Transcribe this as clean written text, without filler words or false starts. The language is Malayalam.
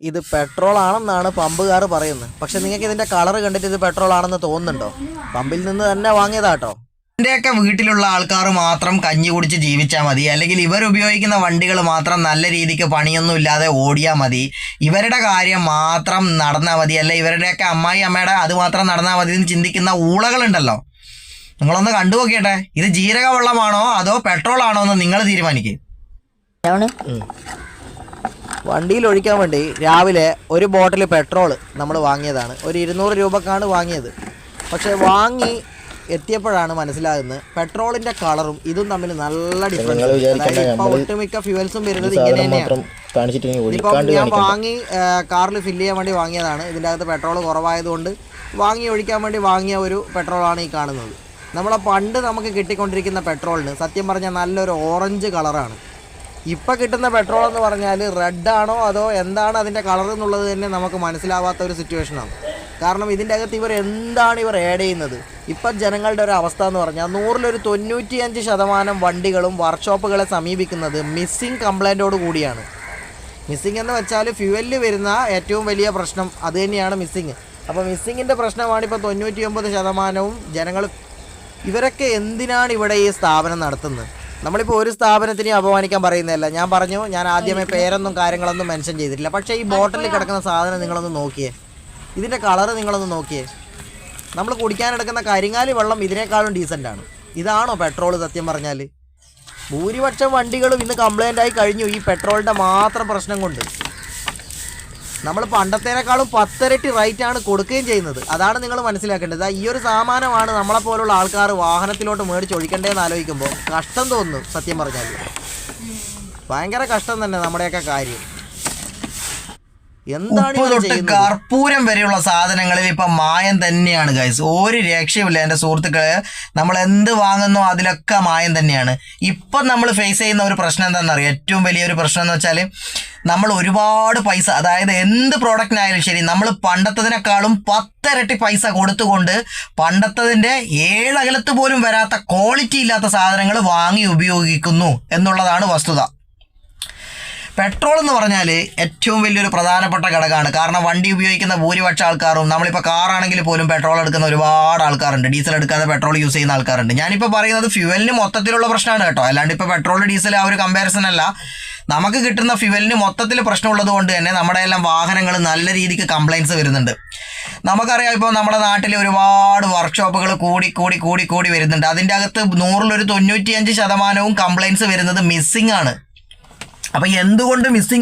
ഇത് പെട്രോൾ ആണെന്നാണ് പമ്പുകാർ പറയുന്നത്. പക്ഷെ നിങ്ങൾക്ക് ഇതിന്റെ കളർ കണ്ടിട്ട് ഇത് പെട്രോൾ ആണെന്ന് തോന്നുന്നുണ്ടോ? പമ്പിൽ നിന്ന് തന്നെ വാങ്ങിയതാട്ടോ. ഇതിൻ്റെയൊക്കെ വീട്ടിലുള്ള ആൾക്കാർ മാത്രം കഞ്ഞി കുടിച്ച് ജീവിച്ചാൽ മതി, അല്ലെങ്കിൽ ഇവർ ഉപയോഗിക്കുന്ന വണ്ടികൾ മാത്രം നല്ല രീതിക്ക് പണിയൊന്നും ഇല്ലാതെ ഓടിയാൽ മതി, ഇവരുടെ കാര്യം മാത്രം നടന്നാൽ മതി, അല്ല ഇവരുടെയൊക്കെ അമ്മയുടെ അത് മാത്രം നടന്നാൽ മതി എന്ന് ചിന്തിക്കുന്ന ഊളകളുണ്ടല്ലോ. നിങ്ങളൊന്ന് കണ്ടു നോക്കിയട്ടെ, ഇത് ജീരക വെള്ളമാണോ അതോ പെട്രോൾ ആണോ എന്ന് നിങ്ങൾ തീരുമാനിക്കുക. വണ്ടിയിൽ ഒഴിക്കാൻ വേണ്ടി രാവിലെ ഒരു ബോട്ടിൽ പെട്രോൾ നമ്മൾ വാങ്ങിയതാണ്. ഒരു 200 രൂപക്കാണ് വാങ്ങിയത്. പക്ഷെ വാങ്ങി എത്തിയപ്പോഴാണ് മനസ്സിലാകുന്നത് പെട്രോളിന്റെ കളറും ഇതും തമ്മിൽ നല്ല ഡിഫറൻസ്. ഇപ്പൊ ഒട്ടുമിക്ക ഫ്യൂവൽസും വരുന്നത് ഇങ്ങനെ തന്നെയാണ്. ഇപ്പം ഞാൻ വാങ്ങി കാറിൽ ഫില്ല് ചെയ്യാൻ വേണ്ടി വാങ്ങിയതാണ്. ഇതിൻ്റെ അകത്ത് പെട്രോൾ കുറവായതുകൊണ്ട് വാങ്ങി ഒഴിക്കാൻ വേണ്ടി വാങ്ങിയ ഒരു പെട്രോളാണ് ഈ കാണുന്നത്. നമ്മളെ പണ്ട് നമുക്ക് കിട്ടിക്കൊണ്ടിരിക്കുന്ന പെട്രോളിന് സത്യം പറഞ്ഞാൽ നല്ലൊരു ഓറഞ്ച് കളറാണ്. ഇപ്പം കിട്ടുന്ന പെട്രോൾ എന്ന് പറഞ്ഞാൽ റെഡാണോ അതോ എന്താണ് അതിൻ്റെ കളർ എന്നുള്ളത് തന്നെ നമുക്ക് മനസ്സിലാവാത്ത ഒരു സിറ്റുവേഷനാണ്. കാരണം ഇതിൻ്റെ അകത്ത് എന്താണ് ഇവർ ആഡ് ചെയ്യുന്നത്? ഇപ്പം ജനങ്ങളുടെ ഒരു അവസ്ഥ എന്ന് പറഞ്ഞാൽ 100-ൽ 95% വണ്ടികളും വർക്ക്ഷോപ്പുകളെ സമീപിക്കുന്നത് മിസ്സിങ് കംപ്ലൈൻറ്റോട് കൂടിയാണ്. മിസ്സിങ് എന്ന് വെച്ചാൽ ഫ്യൂവലിൽ വരുന്ന ഏറ്റവും വലിയ പ്രശ്നം അത് തന്നെയാണ് മിസ്സിങ്. അപ്പോൾ മിസ്സിങ്ങിൻ്റെ പ്രശ്നമാണ് ഇപ്പോൾ 99% ജനങ്ങൾ. ഇവരൊക്കെ എന്തിനാണ് ഇവിടെ ഈ സ്ഥാപനം നടത്തുന്നത്? നമ്മളിപ്പോൾ ഒരു സ്ഥാപനത്തിനെയും അപമാനിക്കാൻ പറയുന്നതല്ല. ഞാൻ പറഞ്ഞു, ഞാൻ ആദ്യമേ പേരൊന്നും കാര്യങ്ങളൊന്നും മെൻഷൻ ചെയ്തിട്ടില്ല. പക്ഷേ ഈ ബോട്ടിലിൽ കിടക്കുന്ന സാധനം നിങ്ങളൊന്ന് നോക്കിയേ, ഇതിൻ്റെ കളറ് നിങ്ങളൊന്ന് നോക്കിയേ. നമ്മൾ കുടിക്കാനെടുക്കുന്ന കരിങ്ങാലി വെള്ളം ഇതിനേക്കാളും ഡീസൻ്റാണ്. ഇതാണോ പെട്രോൾ? സത്യം പറഞ്ഞാൽ ഭൂരിപക്ഷം വണ്ടികളും ഇന്ന് കംപ്ലൈൻ്റ് ആയി കഴിഞ്ഞു ഈ പെട്രോളിൻ്റെ മാത്രം പ്രശ്നം കൊണ്ട്. നമ്മൾ പണ്ടത്തേനേക്കാളും 10 ഇരട്ടി റേറ്റാണ് കൊടുക്കുകയും ചെയ്യുന്നത്. അതാണ് നിങ്ങൾ മനസ്സിലാക്കേണ്ടത്. ഈ ഒരു സാമാനമാണ് നമ്മളെപ്പോലുള്ള ആൾക്കാർ വാഹനത്തിലോട്ട് മേടിച്ച് ഒഴിക്കേണ്ടതെന്ന് ആലോചിക്കുമ്പോൾ കഷ്ടം തോന്നുന്നു. സത്യം പറഞ്ഞാൽ ഭയങ്കര കഷ്ടം തന്നെ നമ്മുടെയൊക്കെ കാര്യം. എന്താണ് കർപ്പൂരം വരെയുള്ള സാധനങ്ങളിൽ ഇപ്പൊ മായം തന്നെയാണ് ഗൈസ്. ഒരു രക്ഷയുമില്ല എൻ്റെ സുഹൃത്തുക്കളെ. നമ്മൾ എന്ത് വാങ്ങുന്നോ അതിലൊക്കെ മായം തന്നെയാണ്. ഇപ്പം നമ്മൾ ഫേസ് ചെയ്യുന്ന ഒരു പ്രശ്നം എന്താണെന്നറിയാം? ഏറ്റവും വലിയൊരു പ്രശ്നം എന്ന് വെച്ചാൽ നമ്മൾ ഒരുപാട് പൈസ, അതായത് എന്ത് പ്രോഡക്റ്റിനായാലും ശരി, നമ്മൾ പണ്ടത്തതിനേക്കാളും 10 ഇരട്ടി പൈസ കൊടുത്തുകൊണ്ട് പണ്ടത്തതിൻ്റെ 7 അകലത്ത് പോലും വരാത്ത ക്വാളിറ്റി ഇല്ലാത്ത സാധനങ്ങൾ വാങ്ങി ഉപയോഗിക്കുന്നു എന്നുള്ളതാണ് വസ്തുത. പെട്രോൾ എന്ന് പറഞ്ഞാൽ ഏറ്റവും വലിയൊരു പ്രധാനപ്പെട്ട ഘടകമാണ്. കാരണം വണ്ടി ഉപയോഗിക്കുന്ന ഭൂരിപക്ഷ ആൾക്കാരും, നമ്മളിപ്പോൾ കാറാണെങ്കിൽ പോലും പെട്രോൾ എടുക്കുന്ന ഒരുപാട് ആൾക്കാരുണ്ട്, ഡീസൽ എടുക്കാതെ പെട്രോൾ യൂസ് ചെയ്യുന്ന ആൾക്കാരുണ്ട്. ഞാനിപ്പോൾ പറയുന്നത് ഫ്യുവലിന് മൊത്തത്തിലുള്ള പ്രശ്നമാണ് കേട്ടോ, അല്ലാണ്ട് ഇപ്പോൾ പെട്രോൾ ഡീസൽ ആ ഒരു കമ്പാരിസൺ അല്ല. നമുക്ക് കിട്ടുന്ന ഫ്യുവലിന് മൊത്തത്തിൽ പ്രശ്നമുള്ളത് കൊണ്ട് തന്നെ നമ്മുടെ എല്ലാം വാഹനങ്ങൾ നല്ല രീതിക്ക് കംപ്ലൈൻറ്റ്സ് വരുന്നുണ്ട്. നമുക്കറിയാം, ഇപ്പോൾ നമ്മുടെ നാട്ടിൽ ഒരുപാട് വർക്ക്ഷോപ്പുകൾ കൂടി വരുന്നുണ്ട്. അതിൻ്റെ അകത്ത് 100-ൽ 95% കംപ്ലൈൻറ്റ്സ് വരുന്നത് മിസ്സിംഗ് ആണ്. അപ്പം എന്തുകൊണ്ട് മിസ്സിംഗ്